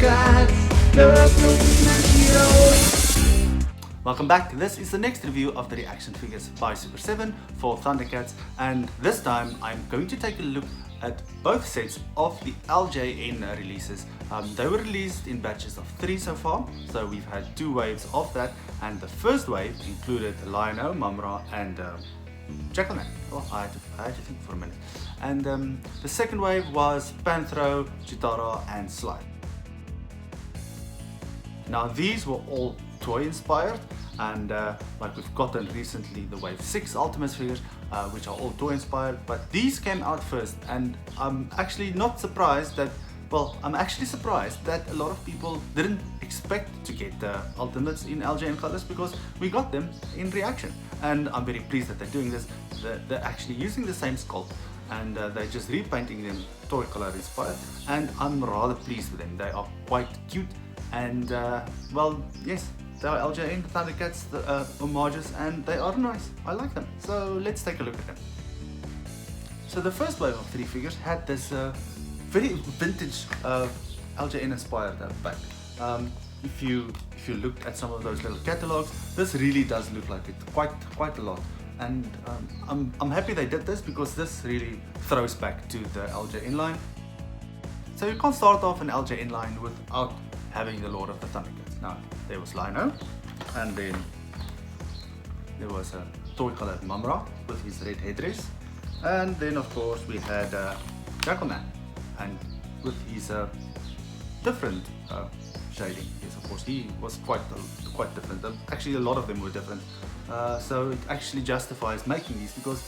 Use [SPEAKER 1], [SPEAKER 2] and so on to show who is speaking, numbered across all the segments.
[SPEAKER 1] ThunderCats, welcome back. This is the next review of the reaction figures by Super7 for ThunderCats, and this time I'm going to take a look at both sets of the LJN releases. They were released in batches of 3 so far, so we've had 2 waves of that, and the first wave included Lionel, Mumm-Ra and Jackalman. Oh, I had to think for a minute. And the second wave was Panthro, Cheetara and Slithe. Now these were all toy inspired, and like we've gotten recently the wave 6 Ultimates figures, which are all toy inspired, but these came out first, and I'm actually not surprised that, well, I'm actually surprised that a lot of people didn't expect to get the Ultimates in LJN colors, because we got them in ReAction, and I'm very pleased that they're doing this. They're actually using the same sculpt, and they're just repainting them toy color inspired, and I'm rather pleased with them. They are quite cute, and well, yes, they are LJN ThunderCats homages, and they are nice. I like them. So let's take a look at them. So the first wave of 3 figures had this very vintage LJN inspired back. If you looked at some of those little catalogs, this really does look like it quite a lot. And I'm happy they did this, because this really throws back to the LJN line. So you can't start off an LJN line without having the Lord of the ThunderCats. Now there was Lionel, and then there was a toy colored Mumm-Ra with his red headdress, and then of course we had Jackalman, and with his different shading. Yes, of course he was quite different. Actually, a lot of them were different. So it actually justifies making these, because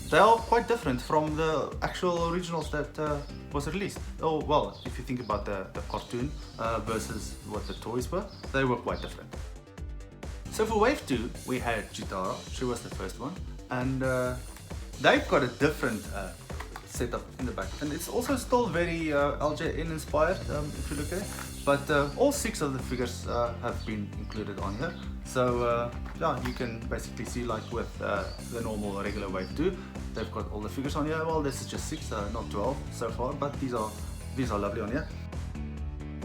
[SPEAKER 1] they are quite different from the actual originals that was released. Oh well, if you think about the cartoon versus what the toys were, they were quite different. So for wave 2 we had Cheetara. She was the first one, and they've got a different setup in the back, and it's also still very LJN inspired if you look at it, but all 6 of the figures have been included on here. So yeah, you can basically see, like with the normal regular wave 2, they've got all the figures on here. Well, this is just 6, not 12 so far, but these are lovely on here.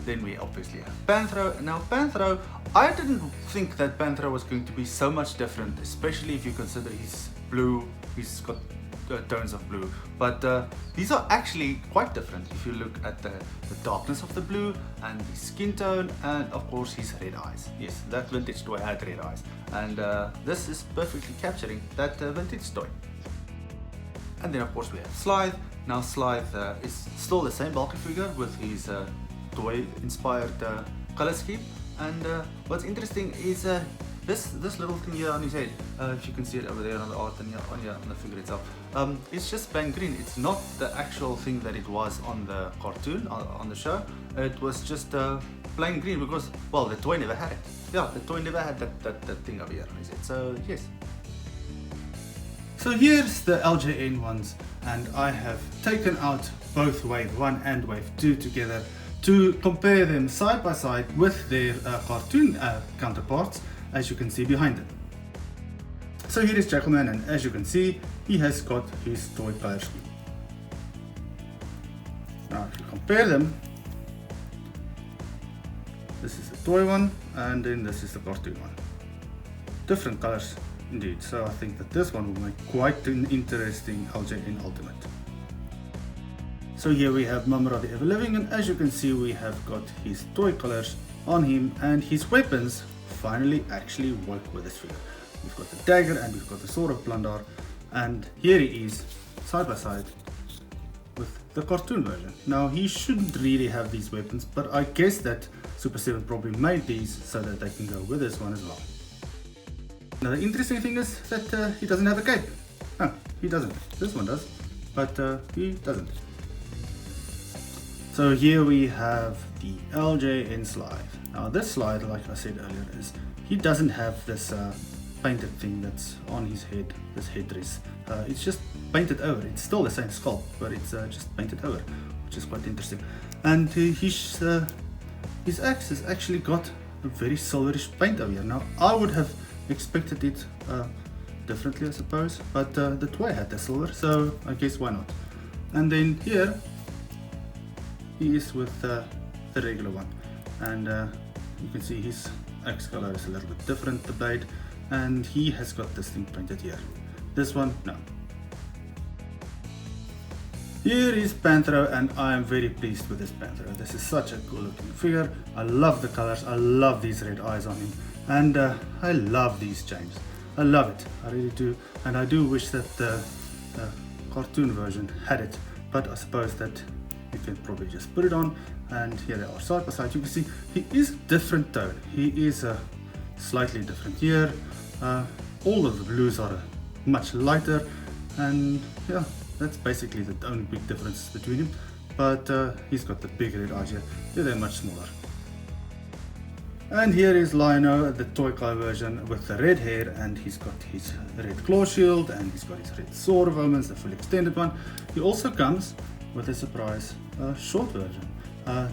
[SPEAKER 1] Then we obviously have Panthro. Now Panthro, I didn't think that Panthro was going to be so much different, especially if you consider he's blue, he's got tones of blue, but these are actually quite different if you look at the darkness of the blue and the skin tone, and of course his red eyes. Yes, that vintage toy had red eyes, and this is perfectly capturing that vintage toy. And then of course we have Slithe. Now Slithe is still the same bulky figure with his toy inspired color scheme, and what's interesting is this little thing here on his head, if you can see it over there on the art and here on the figure itself, it's just plain green. It's not the actual thing that it was on the cartoon, on the show. It was just plain green, because, well, the toy never had it. Yeah, the toy never had that thing over here on his head, so yes. So here's the LJN ones, and I have taken out both wave 1 and wave 2 together to compare them side by side with their cartoon counterparts, as you can see behind it. So here is Jackalman, and as you can see, he has got his toy color scheme. Now if you compare them, this is the toy one, and then this is the cartoon one. Different colors indeed, so I think that this one will make quite an interesting LJN Ultimate. So here we have Mumm-Ra the Ever Living, and as you can see, we have got his toy colors on him, and his weapons finally actually work with this figure. We've got the dagger and we've got the sword of Plundar, and here he is side by side with the cartoon version. Now he shouldn't really have these weapons, but I guess that Super7 probably made these so that they can go with this one as well. Now the interesting thing is that he doesn't have a cape. No, he doesn't. This one does, but he doesn't. So here we have the LJN Slithe. Now this Slithe, like I said earlier, he doesn't have this painted thing that's on his head, this headdress. It's just painted over. It's still the same sculpt, but it's just painted over, which is quite interesting. And his axe has actually got a very silverish paint over here. Now I would have expected it differently, I suppose, but the toy had the silver, so I guess why not. And then here he is with the regular one. and you can see his axe color is a little bit different, the blade, and he has got this thing printed here. This one, no. Here is Panthro, and I am very pleased with this Panthro. This is such a cool looking figure. I love the colors, I love these red eyes on him, and I love these chains. I love it, I really do, and I do wish that the cartoon version had it, but I suppose that you can probably just put it on, and here they are side by side. You can see he is different tone. He is slightly different here. All of the blues are much lighter, and yeah, that's basically the only big difference between him. But he's got the big red eyes here. They're much smaller. And here is Lionel, the toy car version with the red hair, and he's got his red claw shield, and he's got his red sword of omens, the full extended one. He also comes with a surprise short version.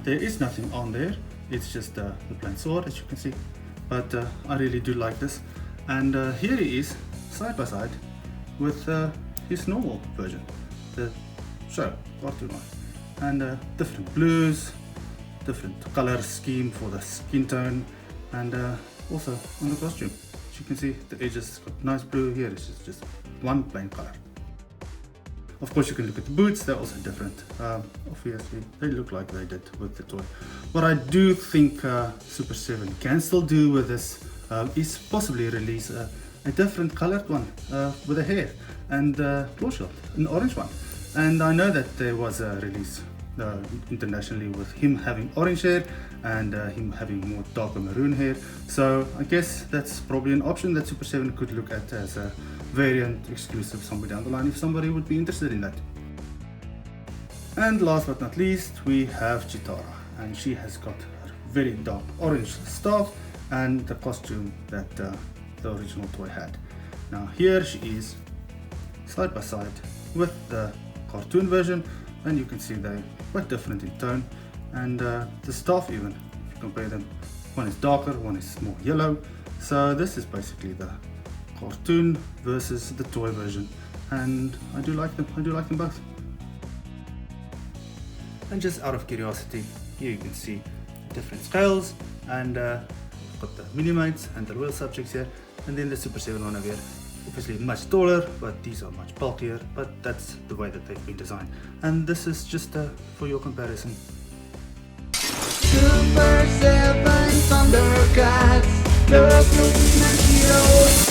[SPEAKER 1] There is nothing on there, it's just the plain sword, as you can see. But I really do like this. And here he is, side by side, with his normal version, the show cartoon one. And different blues, different color scheme for the skin tone, and also on the costume, as you can see, the edges got nice blue. Here it's just one plain color. Of course, you can look at the boots, they're also different. Obviously they look like they did with the toy. What I do think Super7 can still do with this is possibly release a different colored one with a hair and claw shield, an orange one. And I know that there was a release internationally with him having orange hair and him having more darker maroon hair, so I guess that's probably an option that Super7 could look at as a variant exclusive somewhere down the line if somebody would be interested in that. And last but not least, we have Cheetara, and she has got a very dark orange staff and the costume that the original toy had. Now here she is side by side with the cartoon version, and you can see they're quite different in tone, and the staff even, if you compare them, one is darker, one is more yellow. So this is basically the cartoon versus the toy version, and I do like them both. And just out of curiosity, here you can see the different scales, and we've got the mini-mates and the real subjects here, and then the Super7 one over here. Obviously much taller, but these are much bulkier, but that's the way that they've been designed. And this is just for your comparison.
[SPEAKER 2] Super7 ThunderCats, the ultimate heroes.